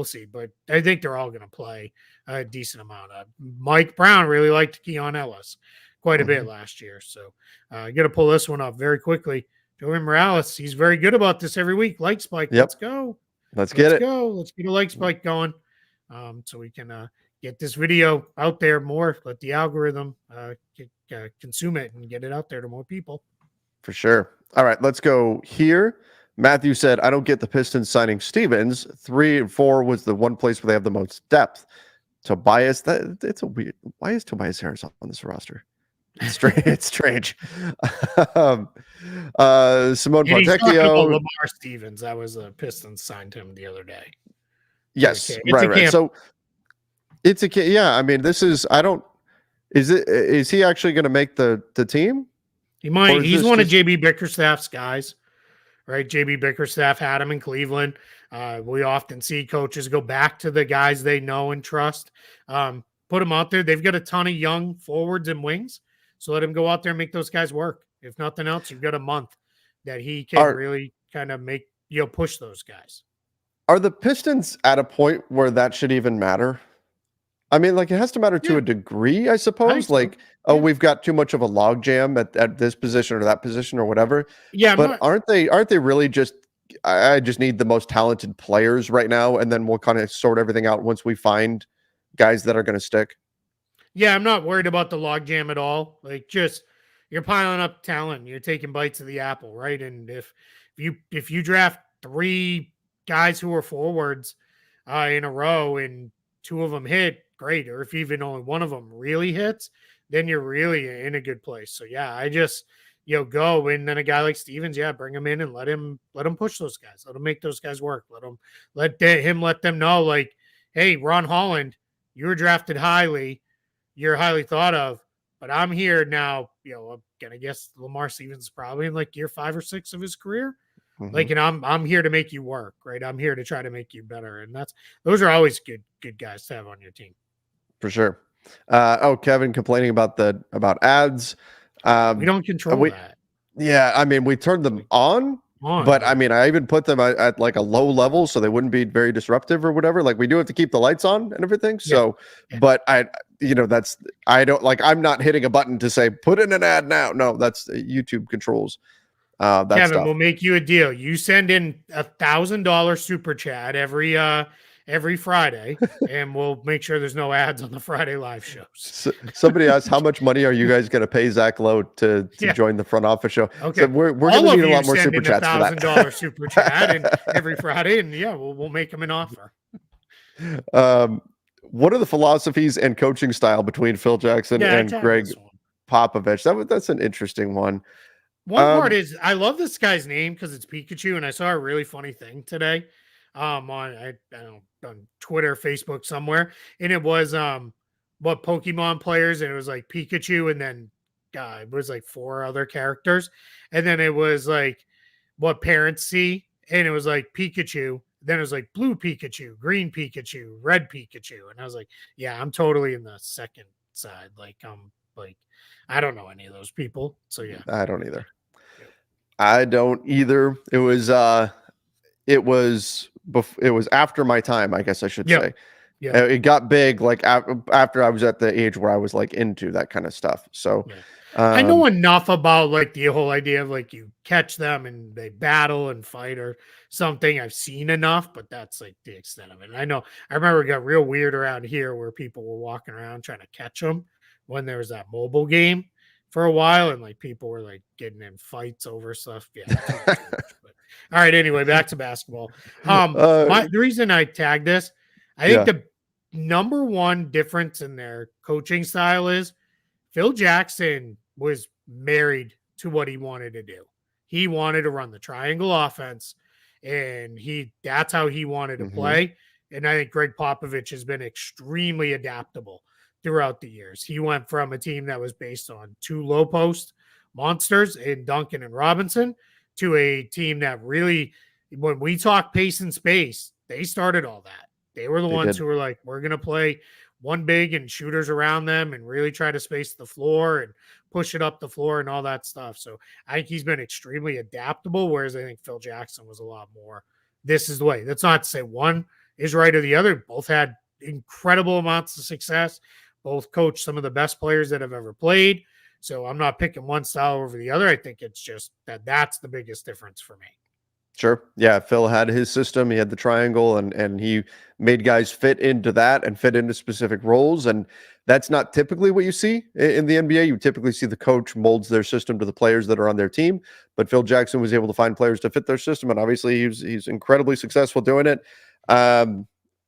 see. But I think they're all going to play a decent amount. Mike Brown really liked Keon Ellis quite a bit last year. So you got to pull this one up very quickly. Joey Morales, he's very good about this every week. Like spike, Let's go. Let's get Let's get a like spike going, so we can get this video out there more. Let the algorithm consume it and get it out there to more people. For sure. All right, let's go here. Matthew said, I don't get the Pistons signing Stevens. 3 and 4 was the one place where they have the most depth. Tobias, it's a weird. Why is Tobias Harris on this roster? It's strange. It's strange. Simone Fontecchio. Lamar Stevens. That was a Pistons signed him the other day. Yes, right. So it's a yeah. I mean, this is. I don't. Is he actually going to make the team? He might. He's one of JB Bickerstaff's guys, right? JB Bickerstaff had him in Cleveland. We often see coaches go back to the guys they know and trust. Put them out there. They've got a ton of young forwards and wings. So let him go out there and make those guys work. If nothing else, you've got a month that he can really kind of make, push those guys. Are the Pistons at a point where that should even matter? I mean, like, it has to matter to a degree, I suppose. We've got too much of a logjam at this position or that position or whatever. Yeah, but aren't they really just? I just need the most talented players right now, and then we'll kind of sort everything out once we find guys that are going to stick. Yeah, I'm not worried about the logjam at all. Like, just you're piling up talent, you're taking bites of the apple, right? And if you draft 3 guys who are forwards in a row and 2 of them hit, great. Or if even only one of them really hits, then you're really in a good place. So yeah, I just go, and then a guy like Stevens, bring him in and let him push those guys, let him make those guys work, let them know, like, hey, Ron Holland, you were drafted highly. You're highly thought of, but I'm here now. I'm gonna guess Lamar Stevens is probably in like year 5 or 6 of his career. Like, and I'm here to make you work, right? I'm here to try to make you better, and those are always good guys to have on your team. For sure. Kevin complaining about ads. We don't control that. Yeah, I mean, we turned them on. But I mean, I even put them at like a low level so they wouldn't be very disruptive or whatever. Like, we do have to keep the lights on and everything. So, but I'm not hitting a button to say, put in an ad now. No, that's YouTube controls. Kevin, stuff. We'll make you a deal. You send in $1,000 super chat every Friday, and we'll make sure there's no ads on the Friday live shows. Somebody asked, how much money are you guys going to pay Zack Lowe to join the front office show? Okay, so we're going to need a lot more super chats for that. $1,000 super chat and every Friday, and we'll make them an offer. What are the philosophies and coaching style between Phil Jackson and Greg Popovich? That's an interesting one. One part is, I love this guy's name because it's Pikachu, and I saw a really funny thing today on Twitter, Facebook, somewhere, and it was what Pokemon players, and it was like Pikachu, and then it was like 4 other characters, and then it was like what parents see, and it was like Pikachu, then it was like blue Pikachu, green Pikachu, red Pikachu, and I was like, yeah, I'm totally in the second side. Like, I don't know any of those people, so yeah, I don't either. I don't either. It was after my time, I guess I should say. Yeah, it got big like after I was at the age where I was like into that kind of stuff. So I know enough about like the whole idea of like you catch them and they battle and fight or something. I've seen enough, but that's like the extent of it. And I remember it got real weird around here where people were walking around trying to catch them when there was that mobile game for a while, and like people were like getting in fights over stuff. Yeah. All right. Anyway, back to basketball. The reason I tagged this, I think the number one difference in their coaching style is Phil Jackson was married to what he wanted to do. He wanted to run the triangle offense, and that's how he wanted to play. And I think Greg Popovich has been extremely adaptable throughout the years. He went from a team that was based on two low post monsters in Duncan and Robinson to a team that really, when we talk pace and space, they started all that. They were the ones who were like, we're going to play one big and shooters around them and really try to space the floor and push it up the floor and all that stuff. So I think he's been extremely adaptable, whereas I think Phil Jackson was a lot more, this is the way. That's not to say one is right or the other. Both had incredible amounts of success. Both coached some of the best players that have ever played. So I'm not picking one style over the other. I think it's just that's the biggest difference for me. Sure. Yeah. Phil had his system. He had the triangle and he made guys fit into that and fit into specific roles. And that's not typically what you see in the NBA. You typically see the coach molds their system to the players that are on their team. But Phil Jackson was able to find players to fit their system. And obviously he's incredibly successful doing it. And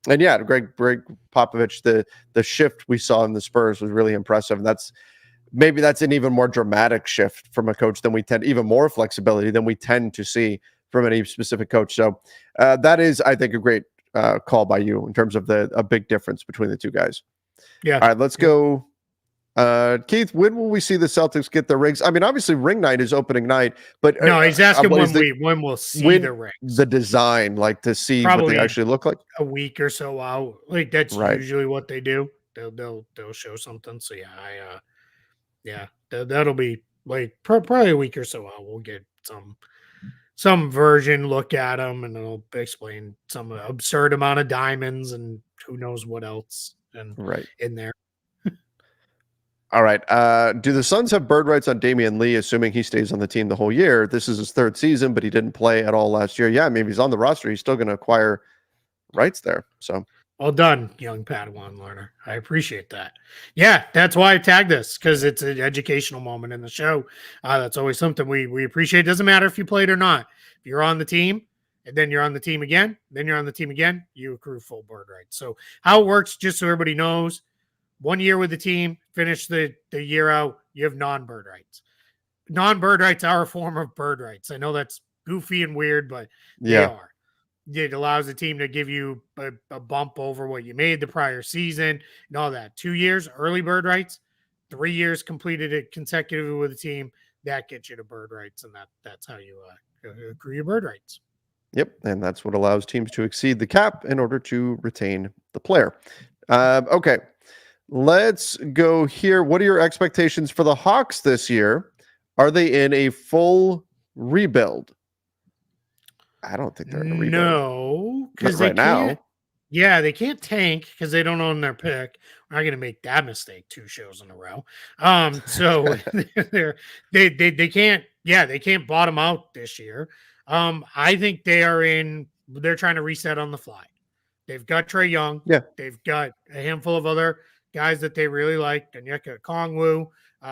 yeah, Greg Popovich, the shift we saw in the Spurs was really impressive. And maybe that's an even more dramatic shift from a coach than even more flexibility than we tend to see from any specific coach. So that is, I think, a great call by you in terms of a big difference between the two guys. Yeah. All right, let's go. Keith, when will we see the Celtics get their rings? I mean, obviously ring night is opening night, but no, he's asking when we'll see the rings. The design, like to see probably what they actually look like. A week or so out. Like that's usually what they do. They'll show something. So yeah, that'll be like probably a week or so out. We'll get some version look at them, and it'll explain some absurd amount of diamonds and who knows what else in there. All right. Do the Suns have bird rights on Damian Lee, assuming he stays on the team the whole year? This is his third season, but he didn't play at all last year. Yeah, maybe he's on the roster. He's still going to acquire rights there. So well done, young Padawan learner. I appreciate that. Yeah, that's why I tagged this, because it's an educational moment in the show. That's always something we appreciate. It doesn't matter if you played or not. If you're on the team, and then you're on the team again, then you're on the team again, you accrue full bird rights. So how it works, just so everybody knows, 1 year with the team, finish the year out, you have non-bird rights. Non-bird rights are a form of bird rights. I know that's goofy and weird, but they are. It allows the team to give you a bump over what you made the prior season and all that. 2 years, early bird rights. 3 years completed it consecutively with the team. That gets you to bird rights, and that's how you accrue your bird rights. Yep, and that's what allows teams to exceed the cap in order to retain the player. Okay, let's go here. What are your expectations for the Hawks this year? Are they in a full rebuild? I don't think they're in a rebuild. No, because right now. Yeah, they can't tank because they don't own their pick. We're not going to make that mistake 2 shows in a row. So they can't. Yeah, they can't bottom out this year. I think they're trying to reset on the fly. They've got Trae Young. Yeah. They've got a handful of other guys that they really like. Onyeka Okongwu.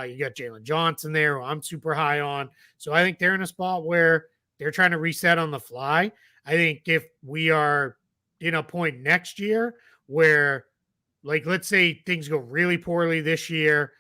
You got Jalen Johnson there, who I'm super high on. So I think they're in a spot where they're trying to reset on the fly. I think if we are in a point next year where, like, let's say things go really poorly this year,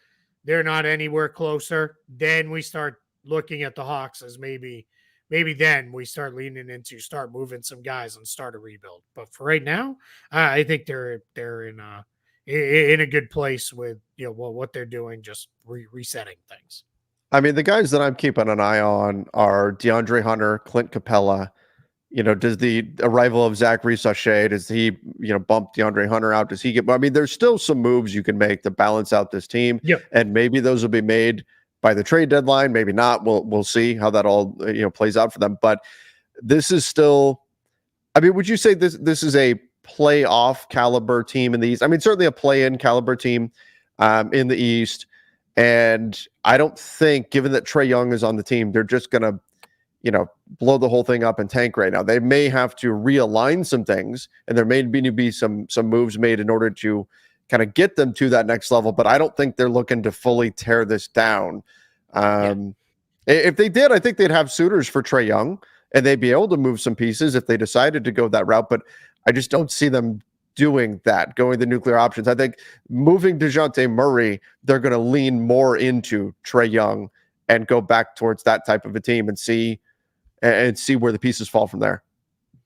they're not anywhere closer, then we start looking at the Hawks as maybe then we start leaning into start moving some guys and start a rebuild. But for right now, I think they're in a good place with what they're doing, just resetting things. I mean, the guys that I'm keeping an eye on are DeAndre Hunter, Clint Capella. Does the arrival of Zach Sachet, does he, bump DeAndre Hunter out? Does he get? I mean, there's still some moves you can make to balance out this team, and maybe those will be made by the trade deadline. Maybe not. We'll see how that all plays out for them. But this is still. I mean, would you say this is a playoff caliber team in the East? I mean, certainly a play-in caliber team in the East. And I don't think, given that Trae Young is on the team, they're just going to, blow the whole thing up and tank right now. They may have to realign some things, and there may need to be some moves made in order to kind of get them to that next level. But I don't think they're looking to fully tear this down. If they did, I think they'd have suitors for Trae Young, and they'd be able to move some pieces if they decided to go that route. But I just don't see them doing that, going the nuclear options. I think moving DeJounte Murray, they're going to lean more into Trae Young and go back towards that type of a team and see where the pieces fall from there.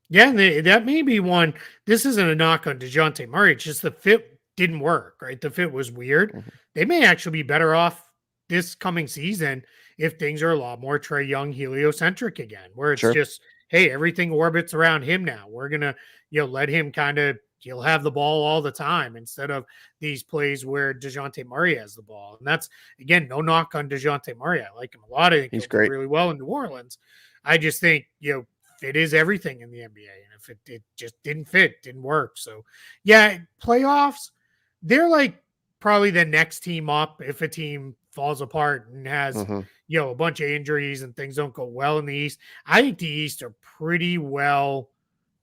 Yeah, that may be one. This isn't a knock on DeJounte Murray. It's just the fit didn't work, right? The fit was weird. Mm-hmm. They may actually be better off this coming season if things are a lot more Trae Young heliocentric again, where it's just, hey, everything orbits around him now. We're going to, let him kind of, he'll have the ball all the time instead of these plays where DeJounte Murray has the ball. And that's, again, no knock on DeJounte Murray. I like him a lot. I think he's great. Really well in New Orleans. I just think, fit is everything in the NBA. And if it just didn't fit, didn't work. So, yeah, playoffs, they're like probably the next team up if a team falls apart and has, a bunch of injuries and things don't go well in the East. I think the East are pretty well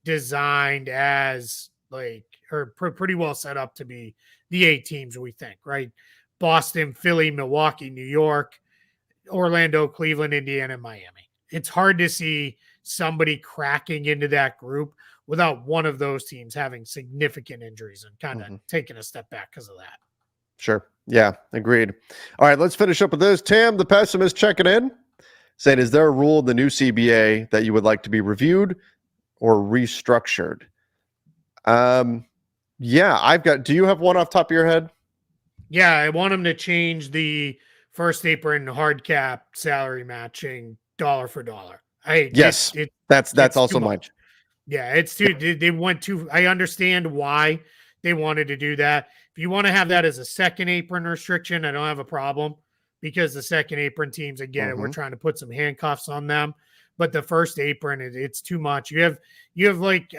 designed as pretty well set up to be the 8 teams we think, right? Boston, Philly, Milwaukee, New York, Orlando, Cleveland, Indiana, and Miami. It's hard to see somebody cracking into that group without one of those teams having significant injuries and kind of taking a step back because of that. Sure. Yeah, agreed. All right, let's finish up with this. Tam, the pessimist, checking in, saying, is there a rule in the new CBA that you would like to be reviewed or restructured? Yeah, do you have one off the top of your head? Yeah, I want them to change the first apron hard cap salary matching dollar for dollar. That's also mine. Yeah, it's too. They went too. I understand why they wanted to do that. If you want to have that as a second apron restriction, I don't have a problem because the second apron teams, again, we're trying to put some handcuffs on them. But the first apron, it's too much. You have like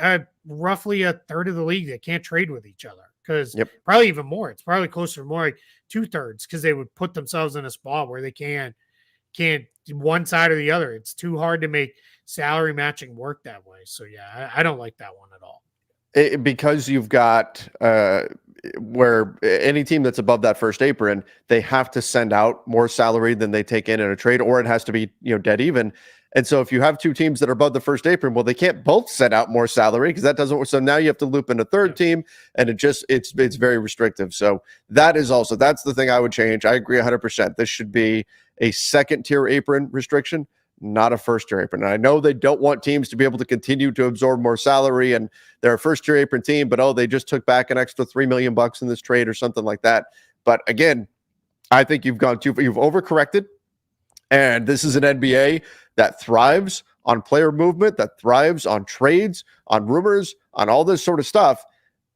roughly a third of the league that can't trade with each other because probably even more. It's probably closer to more like 2/3 because they would put themselves in a spot where they can't one side or the other. It's too hard to make salary matching work that way. So yeah, I don't like that one at all. Because you've got where any team that's above that first apron, they have to send out more salary than they take in a trade, or it has to be dead even. And so if you have 2 teams that are above the first apron, well, they can't both send out more salary because that doesn't work. So now you have to loop in a third team, and it's very restrictive. So that's the thing I would change. I agree 100%. This should be a second tier apron restriction, not a first tier apron. And I know they don't want teams to be able to continue to absorb more salary, and they're a first tier apron team, but they just took back an extra $3 million in this trade or something like that. But again, I think you've overcorrected, and this is an NBA that thrives on player movement, that thrives on trades, on rumors, on all this sort of stuff.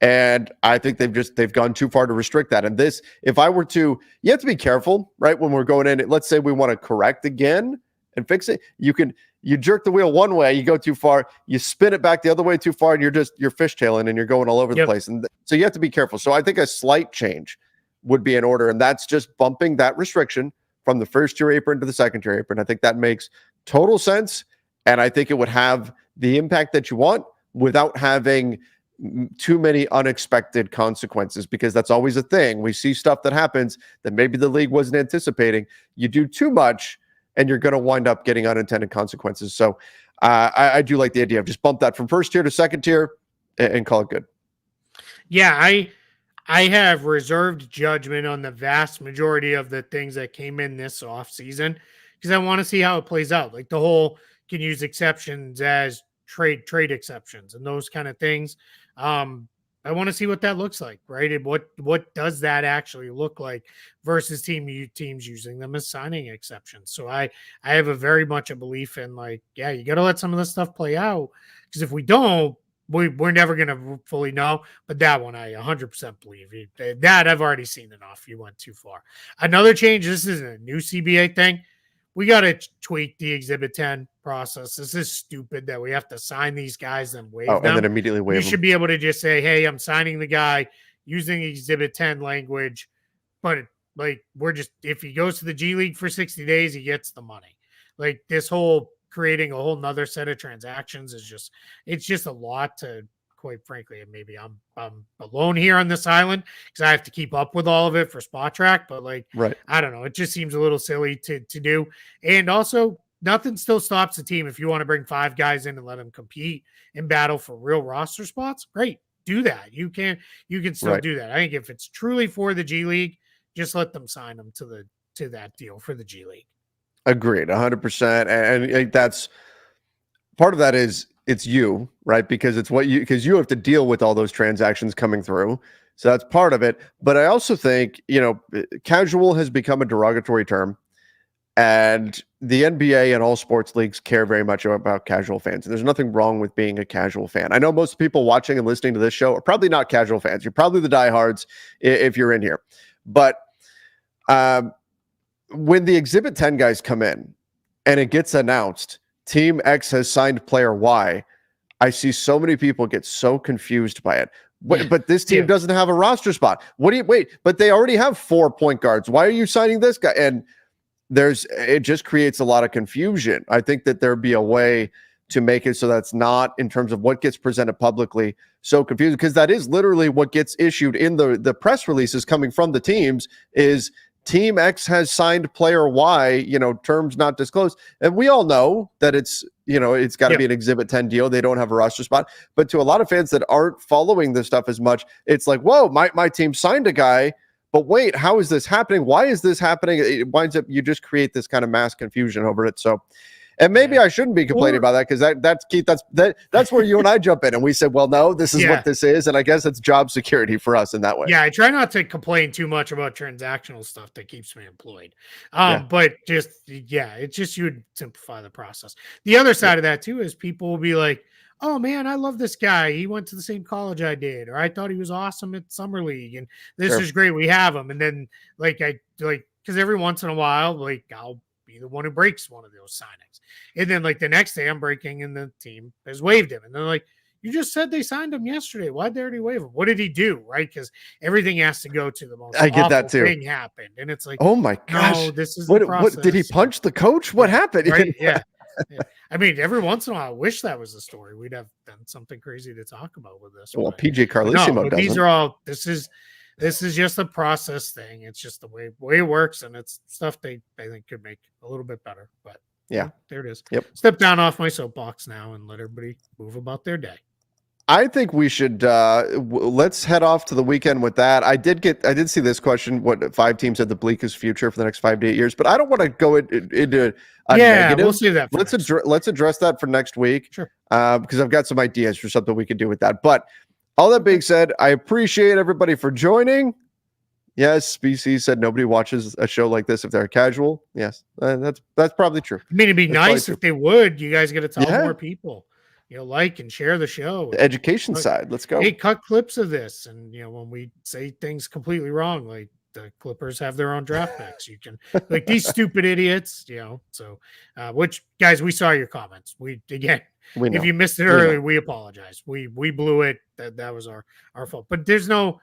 And I think they've gone too far to restrict that. And this, you have to be careful, right? When we're going in, let's say we want to correct again and fix it. You jerk the wheel one way, you go too far, you spin it back the other way too far, and you're fishtailing and you're going all over the place. And so you have to be careful. So I think a slight change would be in order. And that's just bumping that restriction from the first tier apron to the second tier apron. I think that makes total sense. And I think it would have the impact that you want without having too many unexpected consequences, because that's always a thing. We see stuff that happens that maybe the league wasn't anticipating. You do too much and you're going to wind up getting unintended consequences. So I do like the idea of just bump that from first tier to second tier and call it good. Yeah, I have reserved judgment on the vast majority of the things that came in this offseason because I want to see how it plays out. Like the whole can use exceptions as trade exceptions and those kind of things. I want to see what that looks like, right? And what does that actually look like versus teams using them as signing exceptions? So I have a very much a belief in you got to let some of this stuff play out because if we don't, we're never going to fully know. But that one, I 100% believe that I've already seen enough. You went too far. Another change. This isn't a new CBA thing. We got to tweak the Exhibit 10 process. This is stupid that we have to sign these guys and waive them. And then immediately waive them. You should be able to just say, hey, I'm signing the guy using Exhibit 10 language. But if he goes to the G League for 60 days, he gets the money. Like this whole creating a whole nother set of transactions it's just a lot to, quite frankly, and maybe I'm alone here on this island because I have to keep up with all of it for Spot Track, but right. I don't know. It just seems a little silly to do. And also nothing still stops the team. If you want to bring 5 guys in and let them compete in battle for real roster spots, great, do that. You can still Right. do that. I think if it's truly for the G League, just let them sign them to that deal for the G League. Agreed, 100%. And that's part of that is it's you, right? Because because you have to deal with all those transactions coming through. So that's part of it. But I also think, casual has become a derogatory term. And the NBA and all sports leagues care very much about casual fans. And there's nothing wrong with being a casual fan. I know most people watching and listening to this show are probably not casual fans. You're probably the diehards if you're in here. But when the Exhibit 10 guys come in and it gets announced, Team X has signed player Y, I see so many people get so confused by it. But this team doesn't have a roster spot. But they already have 4 point guards. Why are you signing this guy? And it just creates a lot of confusion. I think that there'd be a way to make it so that's not, in terms of what gets presented publicly, so confusing, because that is literally what gets issued in the press releases coming from the teams is Team X has signed player Y, terms not disclosed. And we all know that it's got to be an Exhibit 10 deal. They don't have a roster spot. But to a lot of fans that aren't following this stuff as much, it's like, whoa, my team signed a guy. But wait, how is this happening? Why is this happening? It winds up, you just create this kind of mass confusion over it. So, and maybe I shouldn't be complaining about that, because that's Keith. That's where you and I jump in and we said, well, no, this is what this is, and I guess it's job security for us in that way. Yeah, I try not to complain too much about transactional stuff that keeps me employed. But it's just you would simplify the process. The other side of that too is people will be like, oh man, I love this guy. He went to the same college I did, or I thought he was awesome at summer league, and this is great. We have him, and then because every once in a while, I'll be the one who breaks one of those signings, and then the next day I'm breaking, and the team has waived him, and they're like, you just said they signed him yesterday. Why'd they already waive him? What did he do? Right? Because everything has to go to the most I get that too. Thing happened, and it's like, oh my gosh, no, this is the process. What did he punch the coach? What happened? Right? Yeah. I mean, every once in a while, I wish that was the story. We'd have done something crazy to talk about with this. Well, PJ Carlissimo doesn't. These are all. This is just a process thing. It's just the way it works, and it's stuff I think could make a little bit better. But there it is. Yep. Step down off my soapbox now and let everybody move about their day. I think we should let's head off to the weekend with that. I did see this question: what 5 teams have the bleakest future for the next 5 to 8 years? But I don't want to go into a negative. We'll see that. Let's address that for next week. Sure. Because I've got some ideas for something we could do with that. But all that being said, I appreciate everybody for joining. Yes, BC said nobody watches a show like this if they're casual. Yes, that's probably true. I mean, it'd be nice if they would. You guys got to tell more people. Like and share the show. The education side. Let's go. Hey, cut clips of this. And, when we say things completely wrong, like the Clippers have their own draft picks, you can, these stupid idiots, So, which, guys, we saw your comments. If you missed it earlier, we apologize. We blew it. That was our fault. But there's no,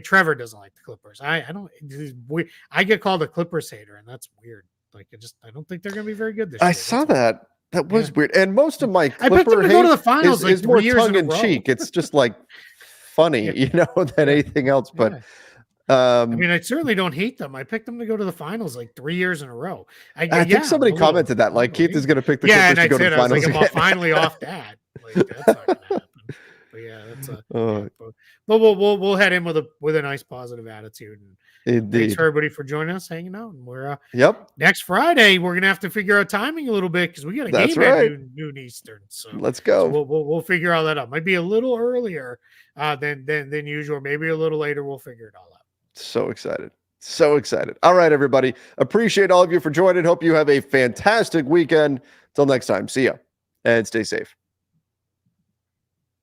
Trevor doesn't like the Clippers. I get called a Clippers hater, and that's weird. I don't think they're going to be very good this year. I saw that. That was weird. And most of my I picked them to go to the finals is more tongue in cheek. It's just funny, than anything else. But I certainly don't hate them. I picked them to go to the finals 3 years in a row. I think somebody commented that Keith is going to pick the Clippers to go to the finals. I was I'm finally off that. That's not going to happen. But but we'll head in with a nice positive attitude. And thanks for everybody for joining us, hanging out. And we're next Friday we're gonna have to figure out timing a little bit because we got a game at noon Eastern. So let's go. So we'll figure all that out. Might be a little earlier than usual. Maybe a little later. We'll figure it all out. So excited. So excited. All right, everybody. Appreciate all of you for joining. Hope you have a fantastic weekend. Till next time. See ya and stay safe.